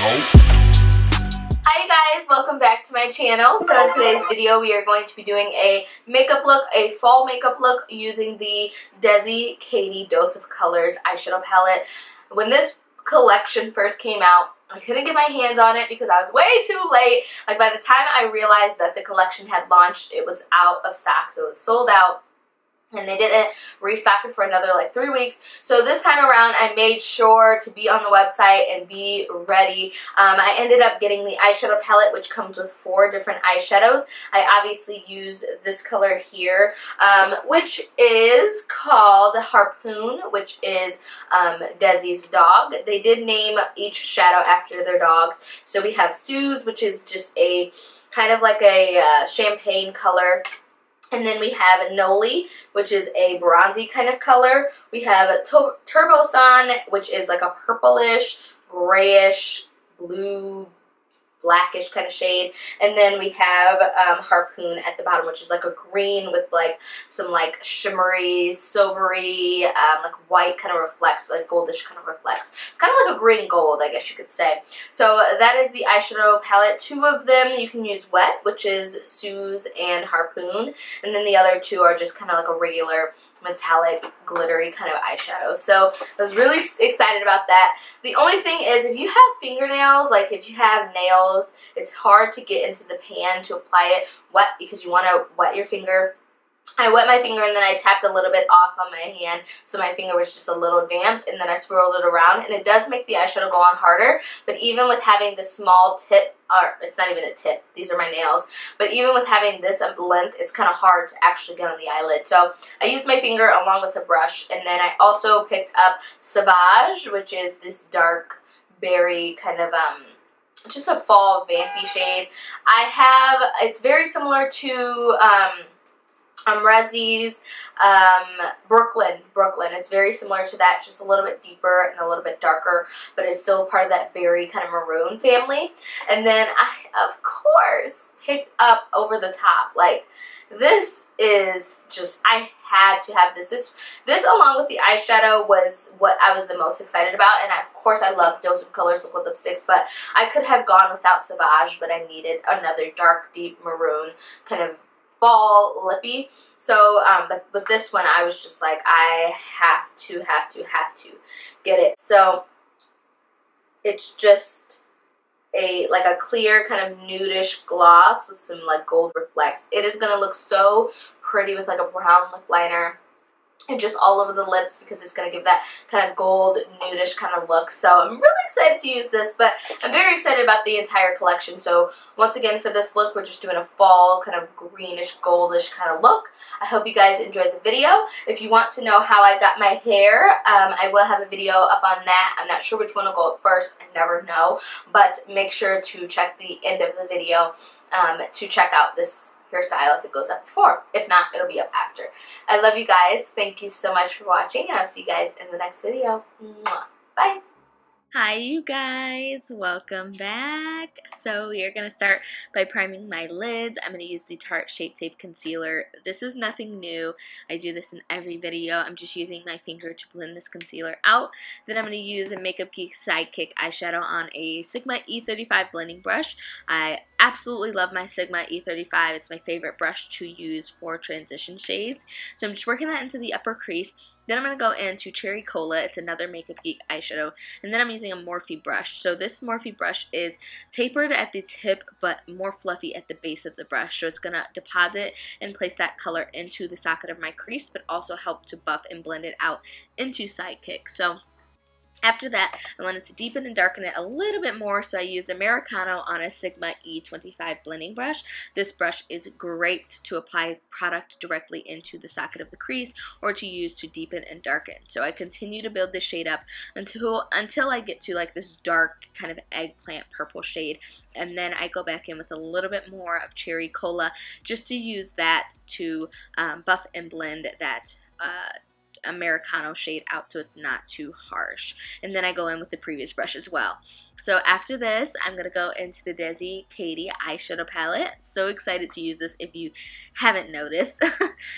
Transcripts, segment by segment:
Hi you guys, welcome back to my channel. So in today's video we are going to be doing a makeup look, a fall makeup look using the Desi Katy Dose of Colors eyeshadow palette. When this collection first came out, I couldn't get my hands on it because I was way too late. Like by the time I realized that the collection had launched, it was out of stock, so it was sold out. And they didn't restock it for another like 3 weeks. So this time around I made sure to be on the website and be ready. I ended up getting the eyeshadow palette, which comes with 4 different eyeshadows. I obviously use this color here, which is called Harpoon, which is Desi's dog. They did name each shadow after their dogs. So we have Sue's, which is just a kind of like a champagne color. And then we have Noli, which is a bronzy kind of color. We have Turbo Sun, which is like a purplish, grayish, blue, blackish kind of shade. And then we have Harpoon at the bottom, which is like a green with like some like shimmery, silvery, like white kind of reflects, like goldish kind of reflects. It's kind of like a green gold, I guess you could say. So that is the eyeshadow palette. 2 of them you can use wet, which is Sue's and Harpoon. And then the other 2 are just kind of like a regular metallic glittery kind of eyeshadow. So I was really excited about that. The only thing is, if you have fingernails, like if you have nails, it's hard to get into the pan to apply it wet because you want to wet your finger. I wet my finger and then I tapped a little bit off on my hand so my finger was just a little damp, and then I swirled it around, and it does make the eyeshadow go on harder. But even with having the small tip, or it's not even a tip, these are my nails, but even with having this length, it's kind of hard to actually get on the eyelid. So I used my finger along with a brush, and then I also picked up Sauvage, which is this dark berry kind of just a fall vampy shade. It's very similar to Resi's Brooklyn. It's very similar to that, just a little bit deeper and a little bit darker, but it's still part of that berry kind of maroon family. And then I, of course, picked up Over the Top. Like, this is just, I had to have this. This along with the eyeshadow was what I was the most excited about. And of course I love Dose of Colors liquid lipsticks, but I could have gone without Sauvage, but I needed another dark, deep maroon kind of fall lippy. So but with this one I was just like, I have to get it. So it's just like a clear kind of nudish gloss with some like gold reflects. It is gonna look so pretty with like a brown lip liner and just all over the lips, because it's going to give that kind of gold, nudish kind of look. So I'm really excited to use this, but I'm very excited about the entire collection. So once again, for this look, we're just doing a fall kind of greenish, goldish kind of look. I hope you guys enjoyed the video. If you want to know how I got my hair, I will have a video up on that. I'm not sure which one will go up first. I never know. But make sure to check the end of the video to check out this hairstyle if it goes up before. If not, it'll be up after. I love you guys. Thank you so much for watching, and I'll see you guys in the next video. Mwah. Bye. Hi you guys, welcome back. So we are going to start by priming my lids. I'm going to use the Tarte Shape Tape Concealer. This is nothing new. I do this in every video. I'm just using my finger to blend this concealer out. Then I'm going to use a Makeup Geek Sidekick eyeshadow on a Sigma E35 blending brush. I absolutely love my Sigma E35. It's my favorite brush to use for transition shades. So I'm just working that into the upper crease. Then I'm going to go into Cherry Cola. It's another Makeup Geek eyeshadow. And then I'm using a Morphe brush. So this Morphe brush is tapered at the tip but more fluffy at the base of the brush. So it's going to deposit and place that color into the socket of my crease, but also help to buff and blend it out into Sidekick. So after that, I wanted to deepen and darken it a little bit more, so I used Americano on a Sigma E25 blending brush. This brush is great to apply product directly into the socket of the crease or to use to deepen and darken. So I continue to build this shade up until I get to like this dark kind of eggplant purple shade, and then I go back in with a little bit more of Cherry Cola just to use that to buff and blend that Americano shade out so it's not too harsh. And then I go in with the previous brush as well. So after this, I'm going to go into the Desi Katy eyeshadow palette. So excited to use this if you haven't noticed.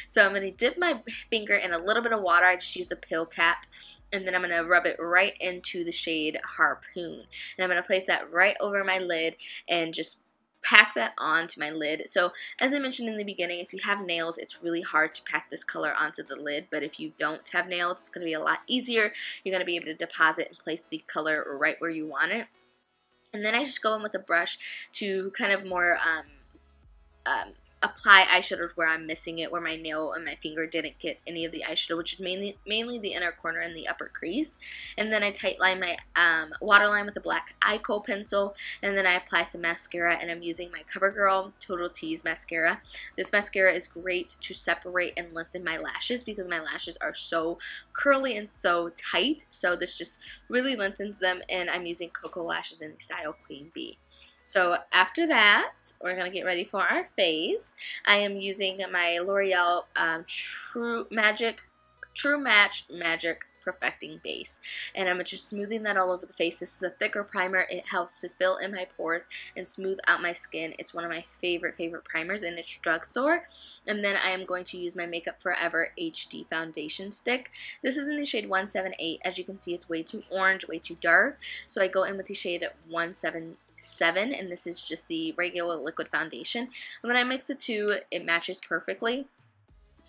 So I'm going to dip my finger in a little bit of water. I just used a pill cap. And then I'm going to rub it right into the shade Harpoon. And I'm going to place that right over my lid and just pack that onto my lid. So as I mentioned in the beginning, if you have nails, it's really hard to pack this color onto the lid, but if you don't have nails, it's going to be a lot easier. You're going to be able to deposit and place the color right where you want it. And then I just go in with a brush to kind of more apply eyeshadow where I'm missing it, where my nail and my finger didn't get any of the eyeshadow, which is mainly the inner corner and the upper crease. And then I tightline my waterline with a black eye kohl pencil, and then I apply some mascara, and I'm using my CoverGirl Total Tease mascara. This mascara is great to separate and lengthen my lashes because my lashes are so curly and so tight, so this just really lengthens them, and I'm using Cocoa Lashes in the style Queen Bee. So after that, we're going to get ready for our face. I am using my L'Oreal True Match Magic Perfecting Base. And I'm just smoothing that all over the face. This is a thicker primer. It helps to fill in my pores and smooth out my skin. It's one of my favorite primers in its drugstore. And then I am going to use my Makeup Forever HD Foundation Stick. This is in the shade 178. As you can see, it's way too orange, way too dark. So I go in with the shade 177, and this is just the regular liquid foundation. And when I mix the two, it matches perfectly.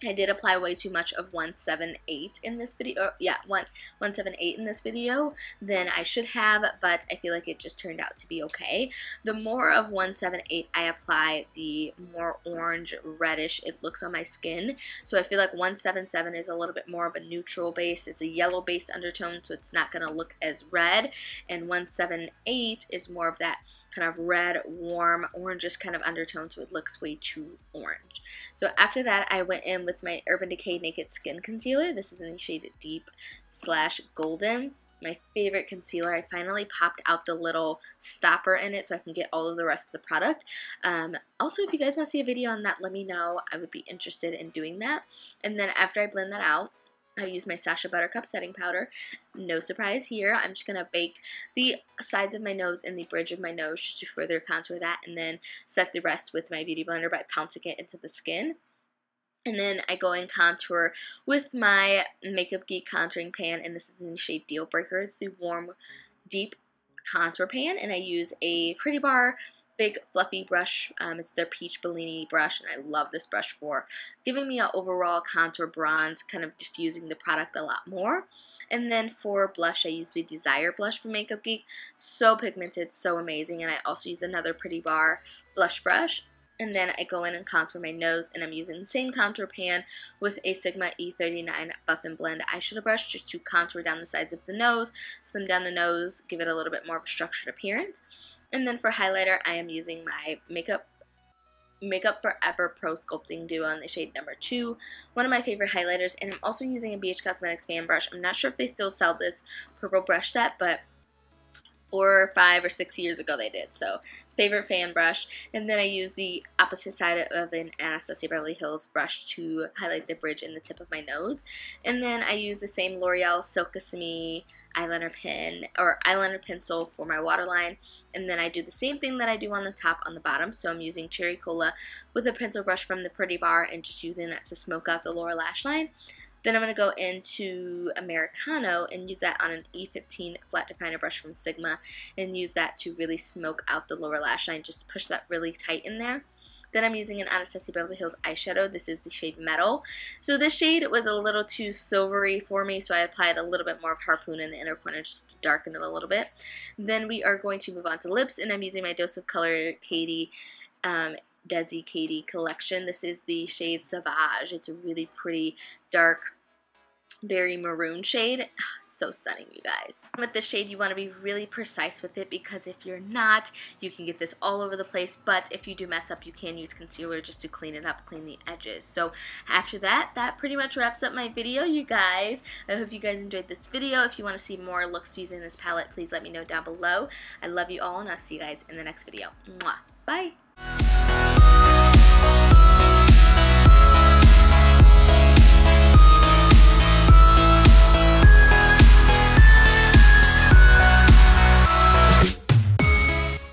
I did apply way too much of 178 in this video, 178 in this video than I should have, but I feel like it just turned out to be okay. The more of 178 I apply, the more orange reddish it looks on my skin. So I feel like 177 is a little bit more of a neutral base. It's a yellow based undertone, so it's not going to look as red, and 178 is more of that kind of red, warm, orangish kind of undertone, so it looks way too orange. So after that, I went in with my Urban Decay Naked Skin Concealer. This is in the shade Deep/Golden. My favorite concealer. I finally popped out the little stopper in it so I can get all of the rest of the product. Also, if you guys want to see a video on that, let me know. I would be interested in doing that. And then after I blend that out, I use my Sacha Buttercup setting powder. No surprise here. I'm just going to bake the sides of my nose and the bridge of my nose just to further contour that, and then set the rest with my Beauty Blender by pouncing it into the skin. And then I go and contour with my Makeup Geek contouring pan, and this is in the shade Deal Breaker. It's the warm, deep contour pan, and I use a Pretty Bar big fluffy brush. It's their Peach Bellini brush, and I love this brush for giving me an overall contour bronze, kind of diffusing the product a lot more. And then for blush, I use the Desire blush from Makeup Geek. So pigmented, so amazing. And I also use another Pretty Bar blush brush. And then I go in and contour my nose, and I'm using the same contour pan with a Sigma E39 Buff and Blend eyeshadow brush just to contour down the sides of the nose, slim down the nose, give it a little bit more of a structured appearance. And then for highlighter, I am using my Makeup Forever Pro Sculpting Duo in the shade number 2, one of my favorite highlighters. And I'm also using a BH Cosmetics fan brush. I'm not sure if they still sell this purple brush set, but 4, 5, or 6 years ago they did. So favorite fan brush. And then I use the opposite side of an Anastasia Beverly Hills brush to highlight the bridge and the tip of my nose. And then I use the same L'Oreal Silkissime eyeliner pen or eyeliner pencil for my waterline. And then I do the same thing that I do on the top on the bottom. So I'm using Cherry Cola with a pencil brush from the Pretty Bar and just using that to smoke out the lower lash line. Then I'm going to go into Americano and use that on an E15 flat definer brush from Sigma and use that to really smoke out the lower lash line, just push that really tight in there. Then I'm using an Anastasia Beverly Hills eyeshadow. This is the shade Metal. So this shade was a little too silvery for me, so I applied a little bit more of Harpoon in the inner corner just to darken it a little bit. Then we are going to move on to lips, and I'm using my Dose of Color Katy Desi Katy collection. This is the shade Sauvage. It's a really pretty dark berry maroon shade. So stunning, you guys. With this shade, you want to be really precise with it, because if you're not, you can get this all over the place. But if you do mess up, you can use concealer just to clean it up, clean the edges. So after that, that pretty much wraps up my video, you guys. I hope you guys enjoyed this video. If you want to see more looks using this palette, please let me know down below. I love you all, and I'll see you guys in the next video. Mwah. Bye.